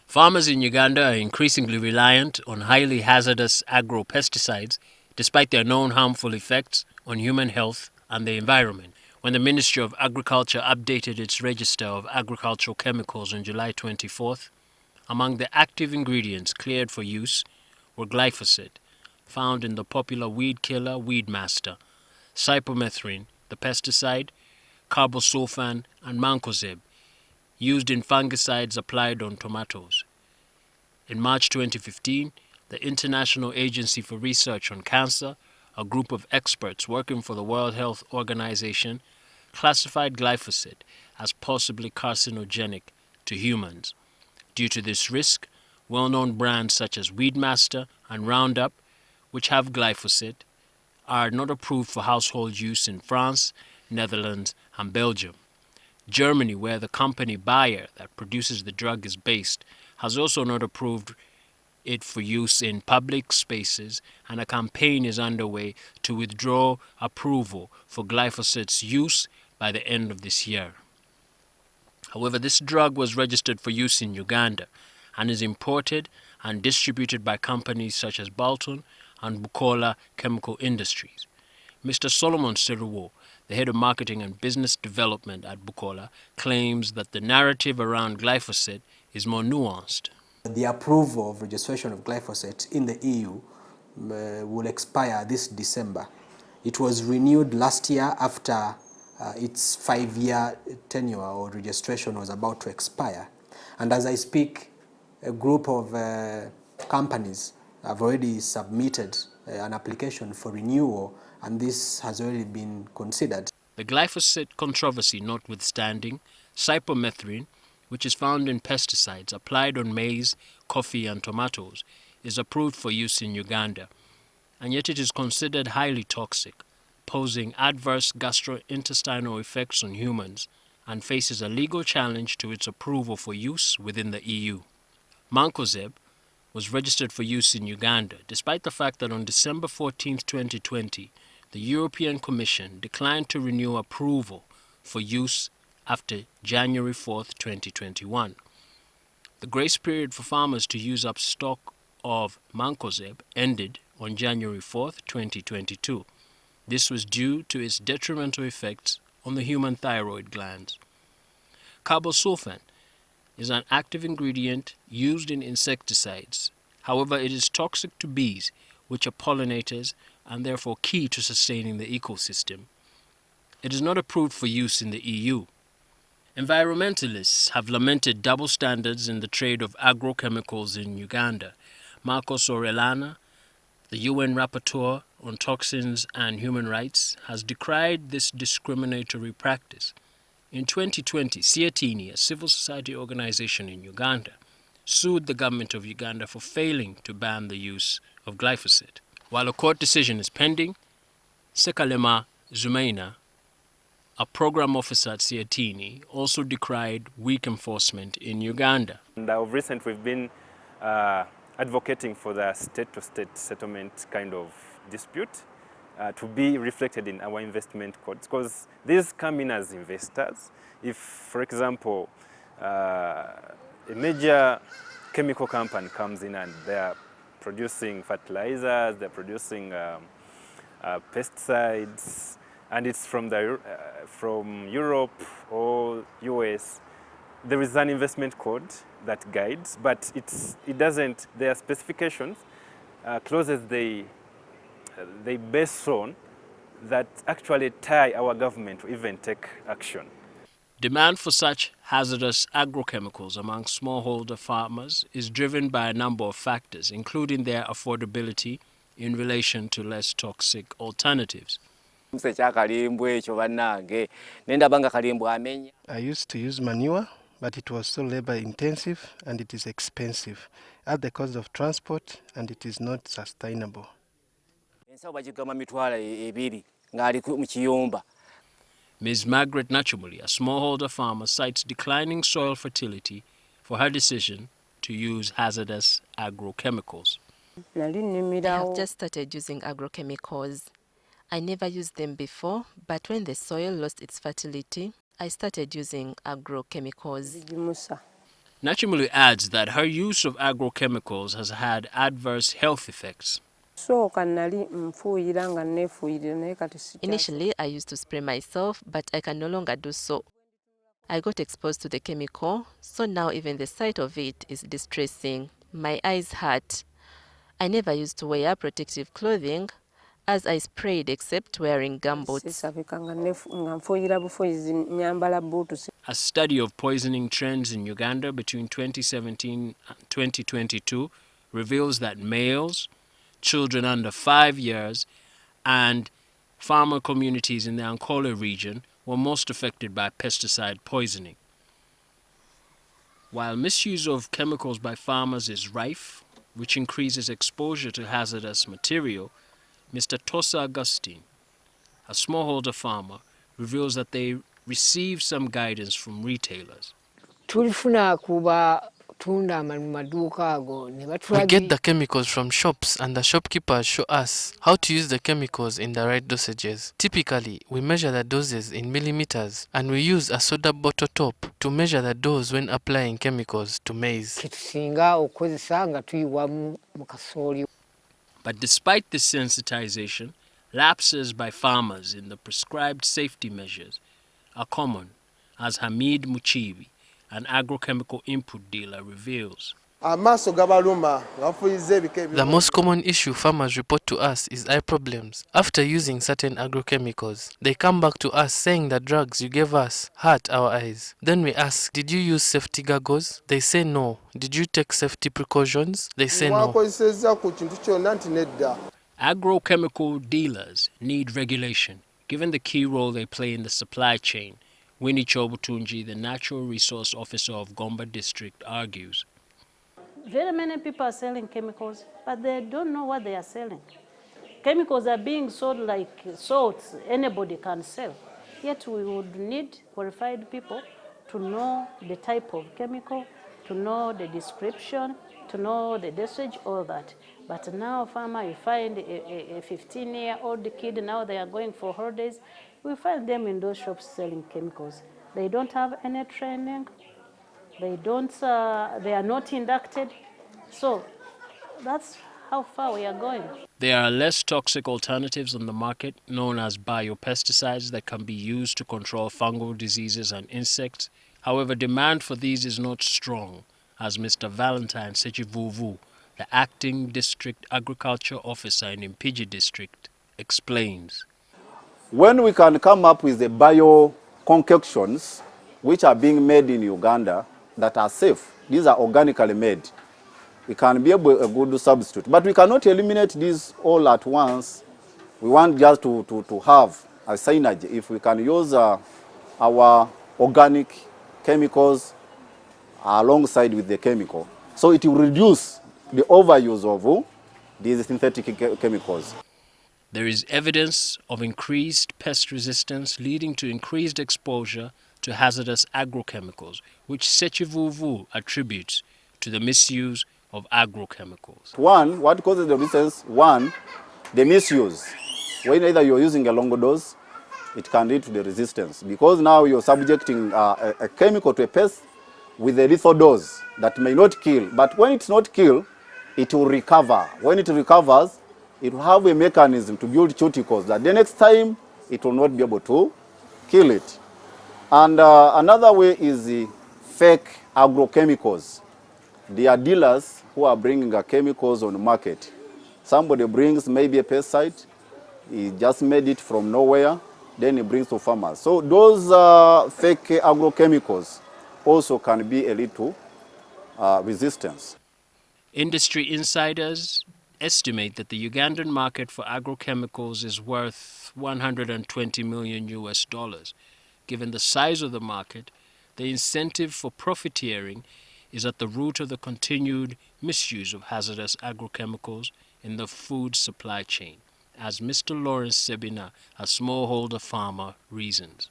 Farmers in Uganda are increasingly reliant on highly hazardous agro-pesticides despite their known harmful effects on human health and the environment. When the Ministry of Agriculture updated its register of agricultural chemicals on July 24th, among the active ingredients cleared for use were glyphosate, found in the popular weed killer Weedmaster, cypermethrin, the pesticide, carbosulfan, and mancozeb, used in fungicides applied on tomatoes. In March 2015, the International Agency for Research on Cancer, a group of experts working for the World Health Organization, classified glyphosate as possibly carcinogenic to humans. Due to this risk, well-known brands such as Weedmaster and Roundup, which have glyphosate, are not approved for household use in France, Netherlands, and Belgium. Germany, where the company Bayer that produces the drug is based, has also not approved it for use in public spaces, and a campaign is underway to withdraw approval for glyphosate's use by the end of this year. However, this drug was registered for use in Uganda and is imported and distributed by companies such as Bolton and Bukola Chemical Industries. Mr. Solomon Seruwo, the head of marketing and business development at Bukola, claims that the narrative around glyphosate is more nuanced. The approval of registration of glyphosate in the EU will expire this December. It was renewed last year after its 5-year tenure or registration was about to expire. And as I speak, a group of companies have already submitted an application for renewal, and this has already been considered. The glyphosate controversy notwithstanding, cypermethrin, which is found in pesticides applied on maize, coffee, and tomatoes, is approved for use in Uganda, and yet it is considered highly toxic, posing adverse gastrointestinal effects on humans, and faces a legal challenge to its approval for use within the EU. Mancozeb was registered for use in Uganda, despite the fact that on December 14, 2020, the European Commission declined to renew approval for use after January 4, 2021. The grace period for farmers to use up stock of mancozeb ended on January 4, 2022. This was due to its detrimental effects on the human thyroid glands. Carbosulfan is an active ingredient used in insecticides. However, it is toxic to bees, which are pollinators and therefore key to sustaining the ecosystem. It is not approved for use in the EU. Environmentalists have lamented double standards in the trade of agrochemicals in Uganda. Marcos Orellana, the UN Rapporteur on Toxins and Human Rights, has decried this discriminatory practice. In 2020, Siatini, a civil society organization in Uganda, sued the government of Uganda for failing to ban the use of glyphosate. While a court decision is pending, Sekalema Zumaina, a program officer at Siatini, also decried weak enforcement in Uganda. And of recent, we've been advocating for the state-to-state settlement kind of dispute to be reflected in our investment codes, because these come in as investors. If, for example, a major chemical company comes in and they're producing fertilizers, they're producing pesticides, and it's from Europe or US, there is an investment code that guides, but it doesn't, their specifications, clauses they base on that actually tie our government to even take action. Demand for such hazardous agrochemicals among smallholder farmers is driven by a number of factors, including their affordability in relation to less toxic alternatives. I used to use manure, but it was so labor intensive and it is expensive at the cost of transport, and it is not sustainable. Ms. Margaret Nachumuli, a smallholder farmer, cites declining soil fertility for her decision to use hazardous agrochemicals. I have just started using agrochemicals. I never used them before, but when the soil lost its fertility, I started using agrochemicals. Nachimulu adds that her use of agrochemicals has had adverse health effects. Initially, I used to spray myself, but I can no longer do so. I got exposed to the chemical, so now even the sight of it is distressing. My eyes hurt. I never used to wear protective clothing, as I sprayed except wearing gumboots. A study of poisoning trends in Uganda between 2017 and 2022 reveals that males, children under 5 years, and farmer communities in the Ankole region were most affected by pesticide poisoning. While misuse of chemicals by farmers is rife, which increases exposure to hazardous material, Mr. Tosa Augustine, a smallholder farmer, reveals that they receive some guidance from retailers. We get the chemicals from shops, and the shopkeepers show us how to use the chemicals in the right dosages. Typically, we measure the doses in millimeters, and we use a soda bottle top to measure the dose when applying chemicals to maize. But despite this sensitization, lapses by farmers in the prescribed safety measures are common, as Hamid Muchibi, an agrochemical input dealer, reveals. The most common issue farmers report to us is eye problems. After using certain agrochemicals, they come back to us saying the drugs you gave us hurt our eyes. Then we ask, did you use safety goggles? They say no. Did you take safety precautions? They say no. Agrochemical dealers need regulation, given the key role they play in the supply chain. Winnie Chobutunji, the Natural Resource Officer of Gomba District, argues. Very many people are selling chemicals, but they don't know what they are selling. Chemicals are being sold like salts anybody can sell. Yet we would need qualified people to know the type of chemical, to know the description, to know the dosage, all that. But now, farmer, you find a 15-year-old kid, now they are going for holidays. We find them in those shops selling chemicals. They don't have any training. They are not inducted. So that's how far we are going. There are less toxic alternatives on the market, known as biopesticides, that can be used to control fungal diseases and insects. However, demand for these is not strong, as Mr. Valentine Sechivuvu, the acting district agriculture officer in Impigi district, explains. When we can come up with the bio concoctions which are being made in Uganda that are safe, these are organically made, we can be able a good substitute. But we cannot eliminate these all at once. We want just to have a synergy. If we can use our organic chemicals alongside with the chemical, so it will reduce the overuse of these synthetic chemicals. There is evidence of increased pest resistance leading to increased exposure to hazardous agrochemicals, which Sechivuvu attributes to the misuse of agrochemicals. One, what causes the resistance? One, the misuse. When either you're using a long dose, it can lead to the resistance, because now you're subjecting a chemical to a pest with a lethal dose that may not kill. But when it's not kill, it will recover. When it recovers, it will have a mechanism to build cuticles that the next time it will not be able to kill it. And another way is the fake agrochemicals. There are dealers who are bringing chemicals on the market. Somebody brings maybe a pesticide, he just made it from nowhere, then he brings to farmers. So those fake agrochemicals also can be a little resistance. Industry insiders estimate that the Ugandan market for agrochemicals is worth $120 million US. Given the size of the market, the incentive for profiteering is at the root of the continued misuse of hazardous agrochemicals in the food supply chain, as Mr. Lawrence Sebina, a smallholder farmer, reasons.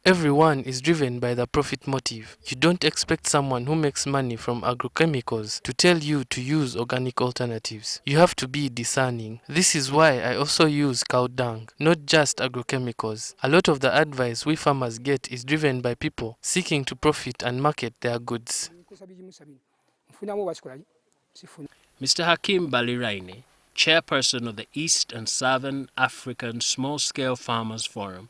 Everyone is driven by the profit motive. You don't expect someone who makes money from agrochemicals to tell you to use organic alternatives. You have to be discerning. This is why I also use cow dung, not just agrochemicals. A lot of the advice we farmers get is driven by people seeking to profit and market their goods. Mr. Hakim Baliraine, chairperson of the East and Southern African Small-Scale Farmers Forum,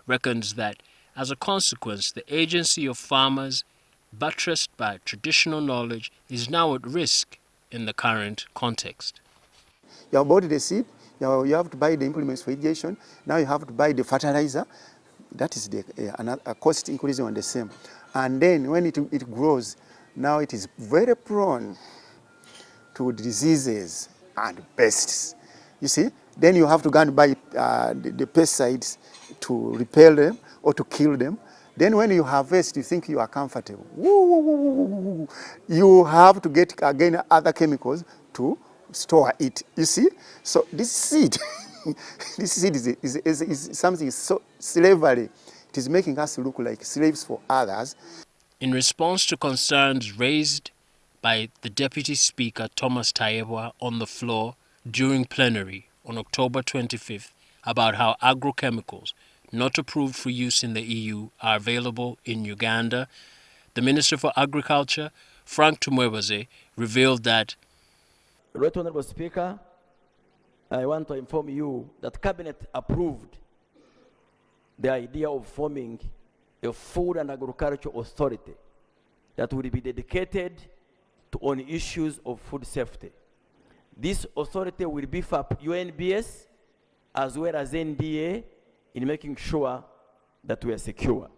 reckons that as a consequence, the agency of farmers, buttressed by traditional knowledge, is now at risk in the current context. You have bought the seed, you have to buy the implements for irrigation, now you have to buy the fertilizer. That is a cost increasing on the same. And then when it grows, now it is very prone to diseases and pests. You see, then you have to go and buy the pesticides to repel them or to kill them. Then when you harvest, you think you are comfortable. You have to get again other chemicals to store it. You see, so this seed, this seed is something so slavery. It is making us look like slaves for others. In response to concerns raised by the Deputy Speaker Thomas Tayebwa on the floor during plenary on October 25th about how agrochemicals not approved for use in the EU are available in Uganda, the Minister for Agriculture, Frank Tumwebaze, revealed that, Right Honorable Speaker, I want to inform you that Cabinet approved the idea of forming a Food and Agriculture Authority that will be dedicated to on issues of food safety. This authority will beef up UNBS as well as NBA in making sure that we are secure.